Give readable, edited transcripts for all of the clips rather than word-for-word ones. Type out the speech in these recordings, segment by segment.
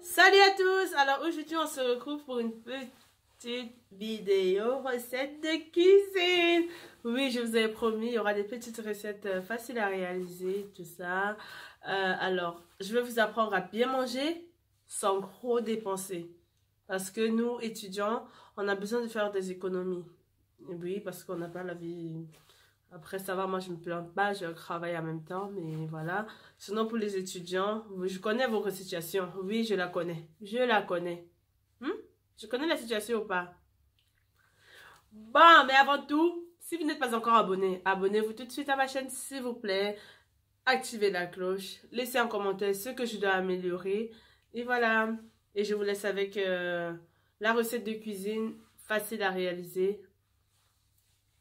Salut à tous! Alors aujourd'hui on se retrouve pour une petite vidéo recette de cuisine. Oui, je vous avais promis, il y aura des petites recettes faciles à réaliser, tout ça. Alors, je vais vous apprendre à bien manger sans gros dépenser. Parce que nous, étudiants, on a besoin de faire des économies. Oui, parce qu'on n'a pas la vie... Après, ça va, moi, je me plains pas, je travaille en même temps, mais voilà. Sinon, pour les étudiants, je connais votre situation. Oui, je la connais. Je la connais. Je connais la situation ou pas? Bon, mais avant tout, si vous n'êtes pas encore abonné, abonnez-vous tout de suite à ma chaîne, s'il vous plaît. Activez la cloche. Laissez en commentaire ce que je dois améliorer. Et voilà. Et je vous laisse avec la recette de cuisine facile à réaliser.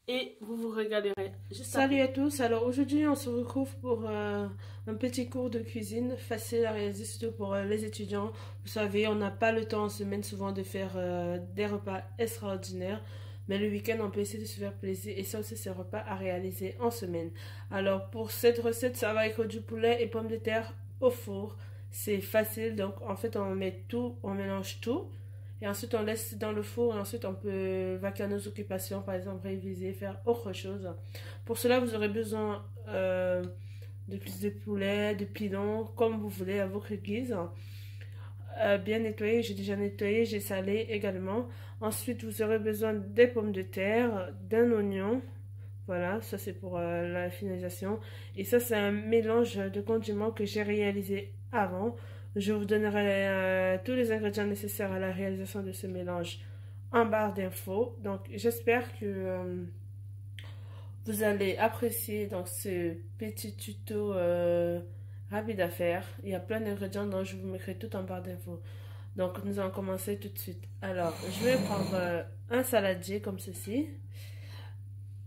Et vous vous régalerez. Salut à tous, alors aujourd'hui on se retrouve pour un petit cours de cuisine facile à réaliser, surtout pour les étudiants. Vous savez, on n'a pas le temps en semaine souvent de faire des repas extraordinaires, mais le week-end on peut essayer de se faire plaisir et ça aussi c'est un repas à réaliser en semaine. Alors pour cette recette, ça va être du poulet et pommes de terre au four. C'est facile, donc en fait on met tout, on mélange tout. Et ensuite, on laisse dans le four et ensuite, on peut vaquer à nos occupations, par exemple, réviser, faire autre chose. Pour cela, vous aurez besoin de plus de poulet, de pilon, comme vous voulez, à votre guise. Bien nettoyé, j'ai déjà nettoyé, j'ai salé également. Ensuite, vous aurez besoin des pommes de terre, d'un oignon. Voilà, ça c'est pour la finalisation. Et ça, c'est un mélange de condiments que j'ai réalisé avant. Je vous donnerai tous les ingrédients nécessaires à la réalisation de ce mélange en barre d'infos. Donc, j'espère que vous allez apprécier donc, ce petit tuto rapide à faire. Il y a plein d'ingrédients dont je vous mettrai tout en barre d'infos. Donc, nous allons commencer tout de suite. Alors, je vais prendre un saladier comme ceci.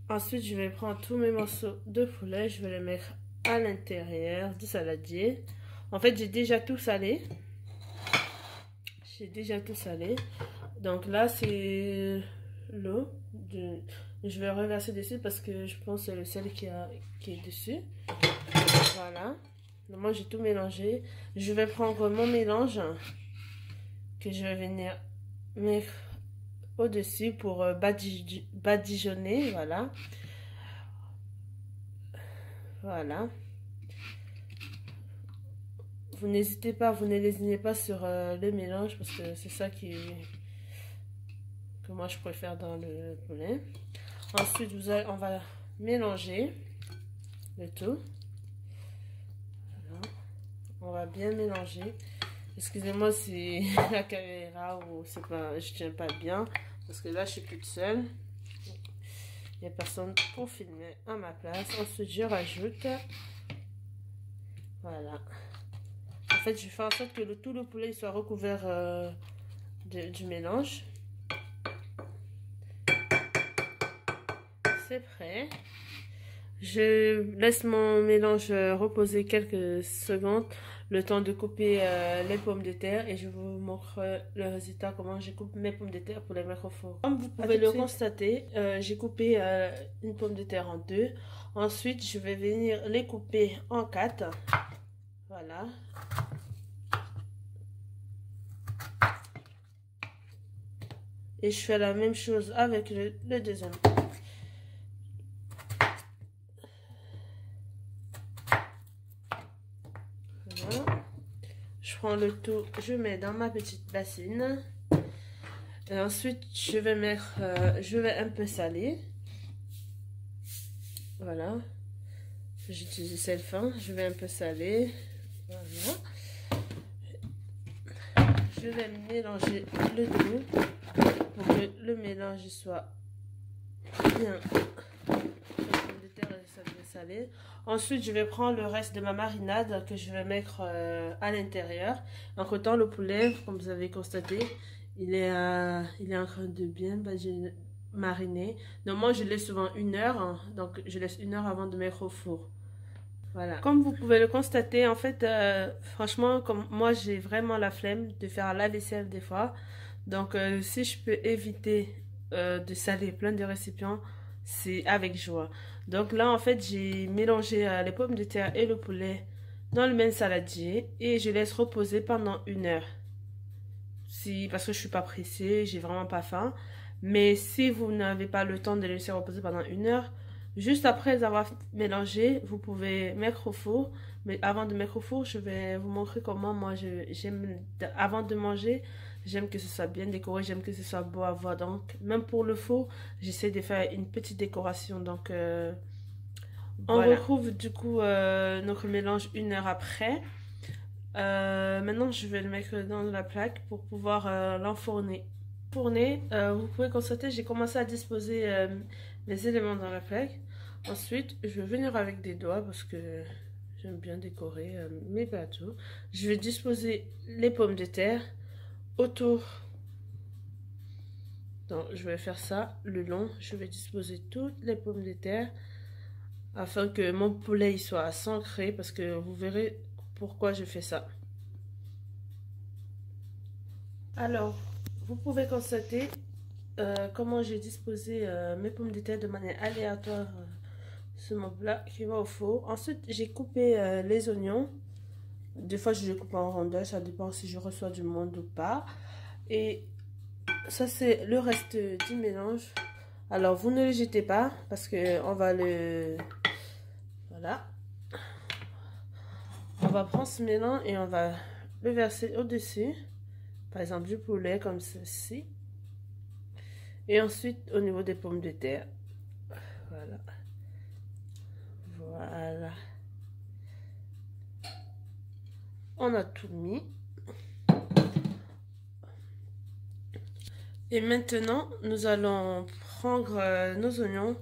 Ensuite, je vais prendre tous mes morceaux de poulet. Je vais les mettre à l'intérieur du saladier. En fait, j'ai déjà tout salé. Donc là, c'est l'eau. Je vais reverser dessus parce que je pense que c'est le sel qui est dessus. Voilà. Donc moi, j'ai tout mélangé. Je vais prendre mon mélange que je vais venir mettre au-dessus pour badigeonner. Voilà. Voilà. Vous n'hésitez pas, vous ne lésinez pas sur le mélange parce que c'est ça que moi je préfère dans le poulet. Ensuite, on va mélanger le tout. Voilà. On va bien mélanger. Excusez-moi si la caméra ou c'est pas, je tiens pas bien parce que là je suis toute seule. Il n'y a personne pour filmer à ma place. Ensuite, je rajoute. Voilà. En fait, je fais en sorte que tout le poulet soit recouvert du mélange. C'est prêt. Je laisse mon mélange reposer quelques secondes, le temps de couper les pommes de terre et je vous montre le résultat, comment je coupe mes pommes de terre pour les mettre au four. Comme vous pouvez le constater, j'ai coupé une pomme de terre en deux. Ensuite, je vais venir les couper en quatre. Voilà. Et je fais la même chose avec le deuxième. Voilà. Je prends le tout, je mets dans ma petite bassine. Et ensuite, je vais un peu saler. Voilà. J'utilise sel fin, je vais un peu saler. Voilà. Je vais mélanger le tout pour que le mélange soit bien salé. Ensuite, je vais prendre le reste de ma marinade que je vais mettre à l'intérieur. Entre temps, le poulet, comme vous avez constaté, il est en train de bien mariner. Donc moi, je laisse souvent 1 heure. Hein, donc, je laisse 1 heure avant de mettre au four. Voilà. Comme vous pouvez le constater, en fait, franchement, comme moi, j'ai vraiment la flemme de faire la vaisselle des fois. Donc, si je peux éviter de saler plein de récipients, c'est avec joie. Donc là, en fait, j'ai mélangé les pommes de terre et le poulet dans le même saladier et je laisse reposer pendant 1 heure. parce que je suis pas pressée, j'ai vraiment pas faim. Mais si vous n'avez pas le temps de le laisser reposer pendant 1 heure, juste après avoir mélangé, vous pouvez mettre au four. Mais avant de mettre au four, je vais vous montrer comment moi j'aime, avant de manger, j'aime que ce soit bien décoré, j'aime que ce soit beau à voir. Donc, même pour le four, j'essaie de faire une petite décoration. Donc, on retrouve du coup notre mélange 1 heure après. Maintenant, je vais le mettre dans la plaque pour pouvoir l'enfourner. Vous pouvez constater, j'ai commencé à disposer mes éléments dans la plaque. Ensuite, je vais venir avec des doigts parce que j'aime bien décorer mes gâteaux. Je vais disposer les pommes de terre autour. Donc, je vais faire ça le long. Je vais disposer toutes les pommes de terre afin que mon poulet soit ancré parce que vous verrez pourquoi je fais ça. Alors, vous pouvez constater comment j'ai disposé mes pommes de terre de manière aléatoire sur mon plat qui va au four. Ensuite, j'ai coupé les oignons. Des fois, je les coupe en rondelles, ça dépend si je reçois du monde ou pas. Et ça, c'est le reste du mélange. Alors, vous ne le jetez pas parce que on va le... Voilà. On va prendre ce mélange et on va le verser au-dessus. Par exemple, du poulet comme ceci. Et ensuite, au niveau des pommes de terre. Voilà. Voilà. On a tout mis. Et maintenant, nous allons prendre nos oignons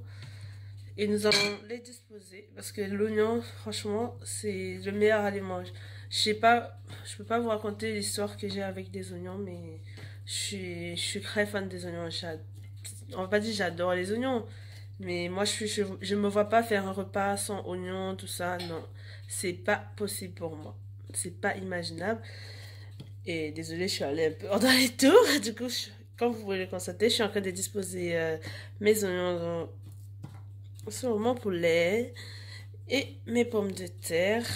et nous allons les disposer. Parce que l'oignon, franchement, c'est le meilleur aliment. Je peux pas vous raconter l'histoire que j'ai avec des oignons, mais je suis très fan des oignons. On va pas dire j'adore les oignons, mais moi je me vois pas faire un repas sans oignons, tout ça. Non, c'est pas possible pour moi. C'est pas imaginable. Et désolée, je suis allée un peu hors dans les tours. Du coup, comme vous pouvez le constater, je suis en train de disposer mes oignons sur mon poulet et mes pommes de terre.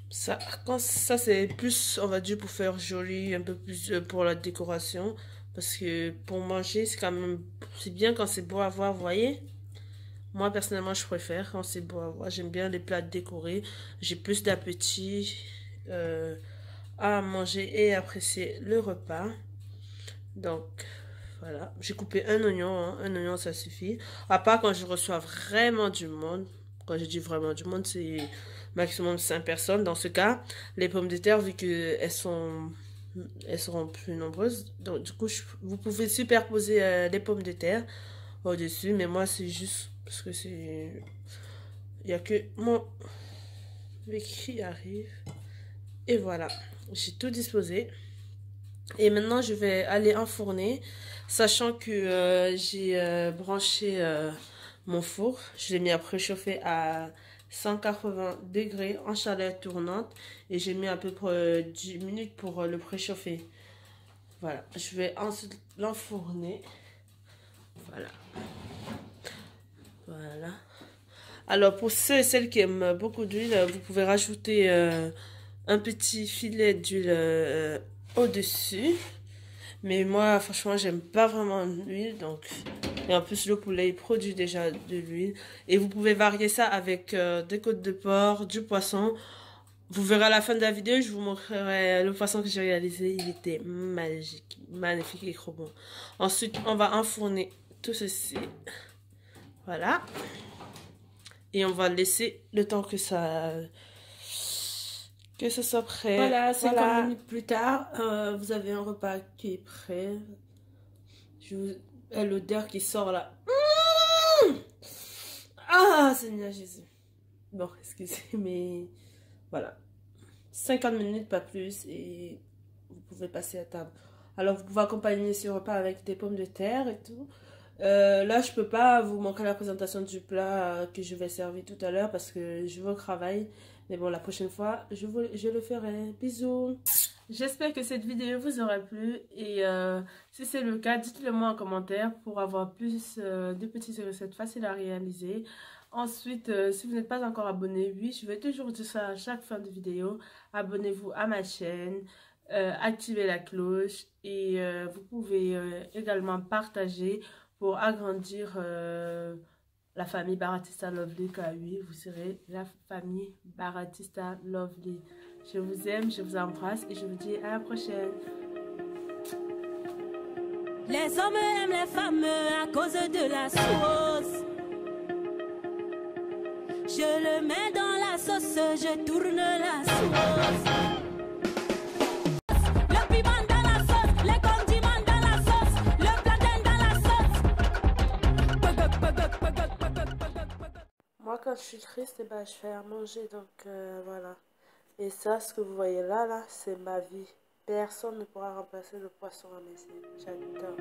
Ça, c'est plus, on va dire, pour faire joli, un peu plus pour la décoration. Parce que pour manger, c'est quand même, c'est bien quand c'est beau à voir, vous voyez. Moi, personnellement, je préfère quand c'est beau à voir. J'aime bien les plats décorés. J'ai plus d'appétit à manger et apprécier le repas. Donc, voilà. J'ai coupé un oignon, hein. Un oignon, ça suffit. À part quand je reçois vraiment du monde. Quand je dis vraiment du monde, c'est maximum 5 personnes. Dans ce cas, les pommes de terre, vu qu'elles seront plus nombreuses. Donc, du coup, vous pouvez superposer les pommes de terre au-dessus. Mais moi, c'est juste parce que c'est... Il n'y a que mon qui arrive. Et voilà. J'ai tout disposé. Et maintenant, je vais aller enfourner. Sachant que j'ai branché mon four. Je l'ai mis à préchauffer à 180 degrés en chaleur tournante. Et j'ai mis à peu près 10 minutes pour le préchauffer. Voilà. Je vais ensuite l'enfourner. Voilà. Voilà. Alors, pour ceux et celles qui aiment beaucoup d'huile, vous pouvez rajouter un petit filet d'huile au-dessus. Mais moi, franchement, j'aime pas vraiment l'huile. Donc... Et en plus, le poulet il produit déjà de l'huile. Et vous pouvez varier ça avec des côtes de porc, du poisson. Vous verrez à la fin de la vidéo, je vous montrerai le poisson que j'ai réalisé. Il était magique, magnifique et trop bon. Ensuite, on va enfourner tout ceci. Voilà. Et on va laisser le temps que ce soit prêt. Voilà, 50 minutes plus tard, vous avez un repas qui est prêt. L'odeur qui sort là. Ah, Seigneur Jésus. Bon, excusez, mais voilà. 50 minutes, pas plus, et vous pouvez passer à table. Alors, vous pouvez accompagner ce repas avec des pommes de terre et tout. Là, je peux pas vous montrer la présentation du plat que je vais servir tout à l'heure parce que je vais au travail. Mais bon, la prochaine fois, je le ferai. Bisous. J'espère que cette vidéo vous aura plu. Et si c'est le cas, dites-le moi en commentaire pour avoir plus de petites recettes faciles à réaliser. Ensuite, si vous n'êtes pas encore abonné, oui, je vais toujours dire ça à chaque fin de vidéo. Abonnez-vous à ma chaîne. activer la cloche et vous pouvez également partager pour agrandir la famille Baratista Lovely, car oui, vous serez la famille Baratista Lovely. Je vous aime, je vous embrasse et je vous dis à la prochaine. Les hommes aiment les femmes à cause de la sauce. Je le mets dans la sauce, je tourne la sauce. Le piment dans la sauce, les condiments dans la sauce, le plantain dans la sauce. Moi, quand je suis triste, eh ben, je fais à manger, donc voilà. Et ça, ce que vous voyez là, c'est ma vie. Personne ne pourra remplacer le poisson à mes yeux. J'adore.